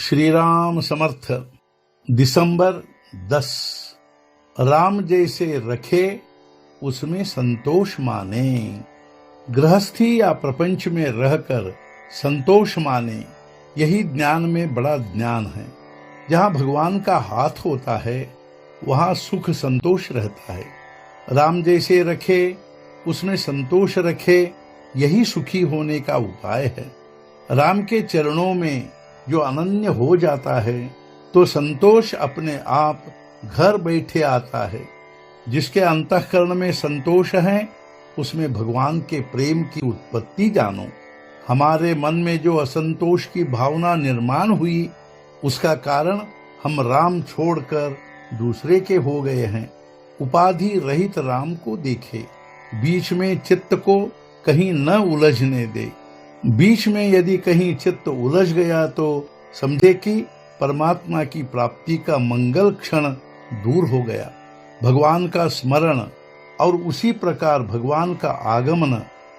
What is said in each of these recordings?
श्री राम समर्थ। दिसंबर 10। राम जैसे रखे उसमें संतोष माने। गृहस्थी या प्रपंच में रहकर संतोष माने, यही ज्ञान में बड़ा ज्ञान है। जहाँ भगवान का हाथ होता है वहाँ सुख संतोष रहता है। राम जैसे रखे उसमें संतोष रखे, यही सुखी होने का उपाय है। राम के चरणों में जो अनन्य हो जाता है तो संतोष अपने आप घर बैठे आता है। जिसके अंतःकरण में संतोष है उसमें भगवान के प्रेम की उत्पत्ति जानो। हमारे मन में जो असंतोष की भावना निर्माण हुई उसका कारण हम राम छोड़कर दूसरे के हो गए हैं। उपाधि रहित राम को देखे, बीच में चित्त को कहीं न उलझने दे। बीच में यदि कहीं चित्त उलझ गया तो समझे कि परमात्मा की प्राप्ति का मंगल क्षण दूर हो गया। भगवान का स्मरण और उसी प्रकार भगवान का आगमन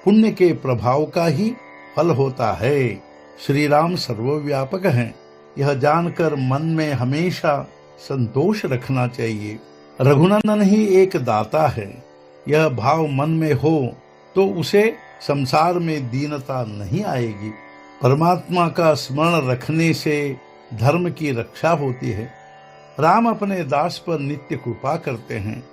पुण्य के प्रभाव का ही फल होता है। श्री राम सर्वव्यापक हैं, यह जानकर मन में हमेशा संतोष रखना चाहिए। रघुनंदन ही एक दाता है, यह भाव मन में हो तो उसे संसार में दीनता नहीं आएगी। परमात्मा का स्मरण रखने से धर्म की रक्षा होती है। राम अपने दास पर नित्य कृपा करते हैं।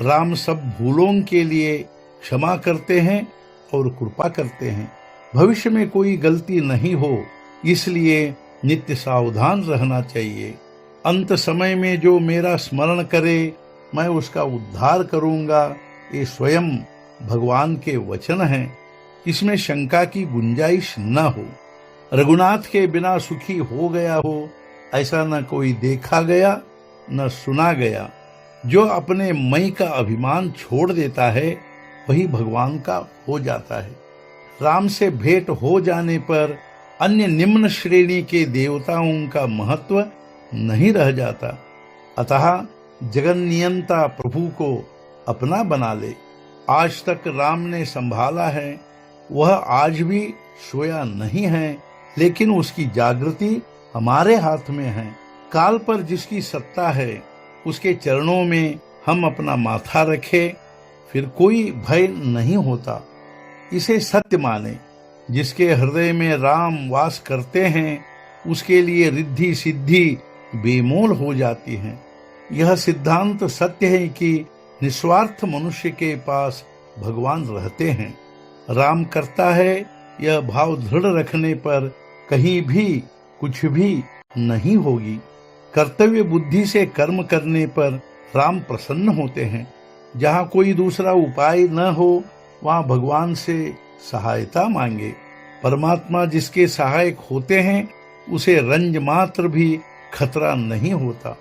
राम सब भूलों के लिए क्षमा करते हैं और कृपा करते हैं। भविष्य में कोई गलती नहीं हो इसलिए नित्य सावधान रहना चाहिए। अंत समय में जो मेरा स्मरण करे मैं उसका उद्धार करूंगा, ये स्वयं भगवान के वचन हैं। इसमें शंका की गुंजाइश न हो। रघुनाथ के बिना सुखी हो गया हो ऐसा न कोई देखा गया न सुना गया। जो अपने मैं का अभिमान छोड़ देता है वही भगवान का हो जाता है। राम से भेंट हो जाने पर अन्य निम्न श्रेणी के देवताओं का महत्व नहीं रह जाता। अतः जगन्नियंता प्रभु को अपना बना ले। आज तक राम ने संभाला है, वह आज भी सोया नहीं है, लेकिन उसकी जागृति हमारे हाथ में है। काल पर जिसकी सत्ता है उसके चरणों में हम अपना माथा रखें, फिर कोई भय नहीं होता। इसे सत्य माने। जिसके हृदय में राम वास करते हैं उसके लिए रिद्धि सिद्धि बेमोल हो जाती है। यह सिद्धांत सत्य है कि निस्वार्थ मनुष्य के पास भगवान रहते हैं। राम करता है यह भाव दृढ़ रखने पर कहीं भी कुछ भी नहीं होगी। कर्तव्य बुद्धि से कर्म करने पर राम प्रसन्न होते हैं। जहाँ कोई दूसरा उपाय न हो वहाँ भगवान से सहायता मांगे। परमात्मा जिसके सहायक होते हैं उसे रंज मात्र भी खतरा नहीं होता।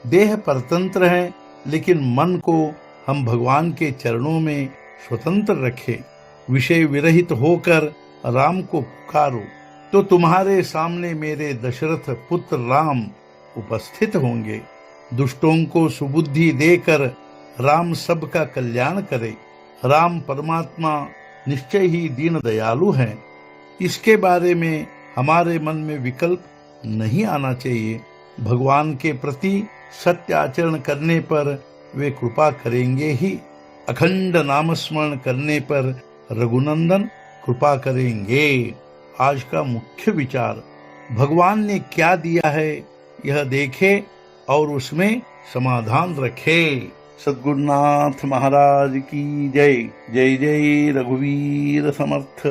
देह परतंत्र है लेकिन मन को हम भगवान के चरणों में स्वतंत्र रखें। विषय विरहित होकर राम को पुकारो तो तुम्हारे सामने मेरे दशरथ पुत्र राम उपस्थित होंगे। दुष्टों को सुबुद्धि देकर राम सबका कल्याण करे। राम परमात्मा निश्चय ही दीन दयालु हैं। इसके बारे में हमारे मन में विकल्प नहीं आना चाहिए। भगवान के प्रति सत्य आचरण करने पर वे कृपा करेंगे ही। अखंड नामस्मरण करने पर रघुनंदन कृपा करेंगे। आज का मुख्य विचार, भगवान ने क्या दिया है यह देखे और उसमें समाधान रखे। सद्गुरुनाथ महाराज की जय। जय जय रघुवीर समर्थ।